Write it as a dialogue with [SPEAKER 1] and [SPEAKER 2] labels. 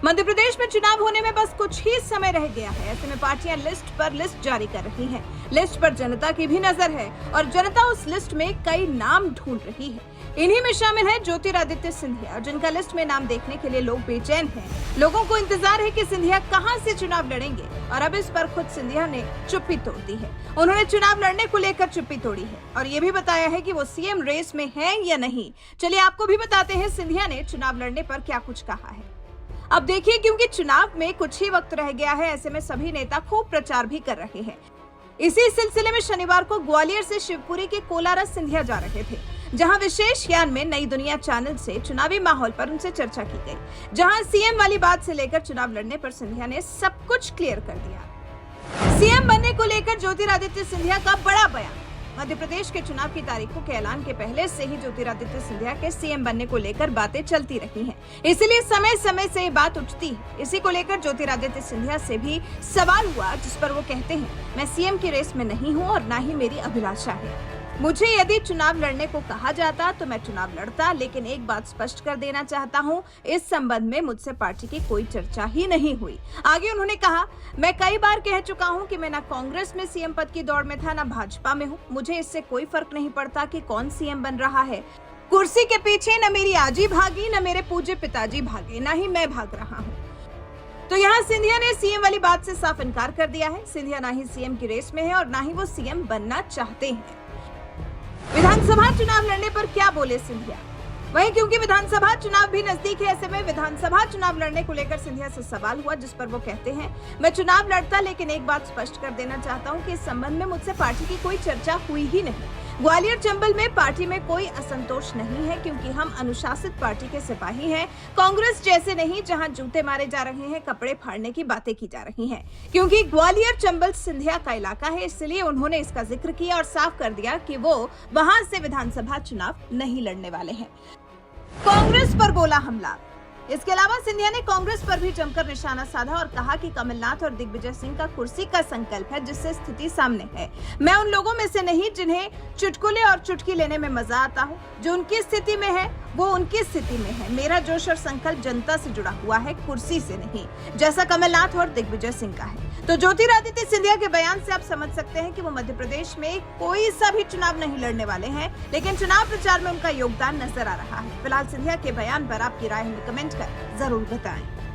[SPEAKER 1] मध्य प्रदेश में चुनाव होने में बस कुछ ही समय रह गया है। ऐसे में पार्टियां लिस्ट पर लिस्ट जारी कर रही हैं। लिस्ट पर जनता की भी नजर है और जनता उस लिस्ट में कई नाम ढूंढ रही है। इन्हीं में शामिल है ज्योतिरादित्य सिंधिया, जिनका लिस्ट में नाम देखने के लिए लोग बेचैन हैं। लोगों को इंतजार है कि सिंधिया कहां से चुनाव लड़ेंगे और अब इस पर खुद सिंधिया ने चुप्पी तोड़ दी है। उन्होंने चुनाव लड़ने को लेकर चुप्पी तोड़ी है और ये भी बताया है कि वो सीएम रेस में है या नहीं। चलिए आपको भी बताते हैं सिंधिया ने चुनाव लड़ने पर क्या कुछ कहा है। अब देखिए, क्योंकि चुनाव में कुछ ही वक्त रह गया है, ऐसे में सभी नेता खूब प्रचार भी कर रहे हैं। इसी सिलसिले में शनिवार को ग्वालियर से शिवपुरी के कोलारस सिंधिया जा रहे थे, जहां विशेष यान में नई दुनिया चैनल से चुनावी माहौल पर उनसे चर्चा की गई, जहां सीएम वाली बात से लेकर चुनाव लड़ने पर सिंधिया ने सब कुछ क्लियर कर दिया। सीएम बनने को लेकर ज्योतिरादित्य सिंधिया का बड़ा बयान। मध्य प्रदेश के चुनाव की तारीखों के ऐलान के पहले से ही ज्योतिरादित्य सिंधिया के सीएम बनने को लेकर बातें चलती रही हैं। इसलिए समय समय से ये बात उठती है। इसी को लेकर ज्योतिरादित्य सिंधिया से भी सवाल हुआ, जिस पर वो कहते हैं, मैं सीएम की रेस में नहीं हूँ और न ही मेरी अभिलाषा है। मुझे यदि चुनाव लड़ने को कहा जाता तो मैं चुनाव लड़ता, लेकिन एक बात स्पष्ट कर देना चाहता हूं, इस संबंध में मुझसे पार्टी की कोई चर्चा ही नहीं हुई। आगे उन्होंने कहा, मैं कई बार कह चुका हूं कि मैं ना कांग्रेस में सीएम पद की दौड़ में था, ना भाजपा में हूं। मुझे इससे कोई फर्क नहीं पड़ता कि कौन सीएम बन रहा है। कुर्सी के पीछे न मेरी आजी भागी, न मेरे पूज्य पिताजी भागे, न ही मैं भाग रहा हूँ। तो यहाँ सिंधिया ने सीएम वाली बात से साफ इनकार कर दिया है। सिंधिया ना ही सीएम की रेस में है और ना ही वो सीएम बनना चाहते हैं। विधानसभा चुनाव लड़ने पर क्या बोले सिंधिया। वहीं क्योंकि विधानसभा चुनाव भी नजदीक है, ऐसे में विधानसभा चुनाव लड़ने को लेकर सिंधिया से सवाल हुआ, जिस पर वो कहते हैं, मैं चुनाव लड़ता, लेकिन एक बात स्पष्ट कर देना चाहता हूं कि इस संबंध में मुझसे पार्टी की कोई चर्चा हुई ही नहीं। ग्वालियर चंबल में पार्टी में कोई असंतोष नहीं है, क्योंकि हम अनुशासित पार्टी के सिपाही हैं। कांग्रेस जैसे नहीं, जहां जूते मारे जा रहे हैं, कपड़े फाड़ने की बातें की जा रही हैं। क्योंकि ग्वालियर चंबल सिंधिया का इलाका है, इसलिए उन्होंने इसका जिक्र किया और साफ कर दिया कि वो वहां से विधानसभा चुनाव नहीं लड़ने वाले हैं। कांग्रेस पर बोला हमला। इसके अलावा सिंधिया ने कांग्रेस पर भी जमकर निशाना साधा और कहा कि कमलनाथ और दिग्विजय सिंह का कुर्सी का संकल्प है, जिससे स्थिति सामने है। मैं उन लोगों में से नहीं जिन्हें चुटकुले और चुटकी लेने में मजा आता हो। जो उनकी स्थिति में है वो उनकी स्थिति में है। मेरा जोश और संकल्प जनता से जुड़ा हुआ है, कुर्सी से नहीं, जैसा कमलनाथ और दिग्विजय सिंह का है। तो ज्योतिरादित्य सिंधिया के बयान से आप समझ सकते हैं कि वो मध्य प्रदेश में कोई सा भी चुनाव नहीं लड़ने वाले हैं, लेकिन चुनाव प्रचार में उनका योगदान नजर आ रहा है। फिलहाल सिंधिया के बयान पर आपकी राय हमें कमेंट कर जरूर बताएं।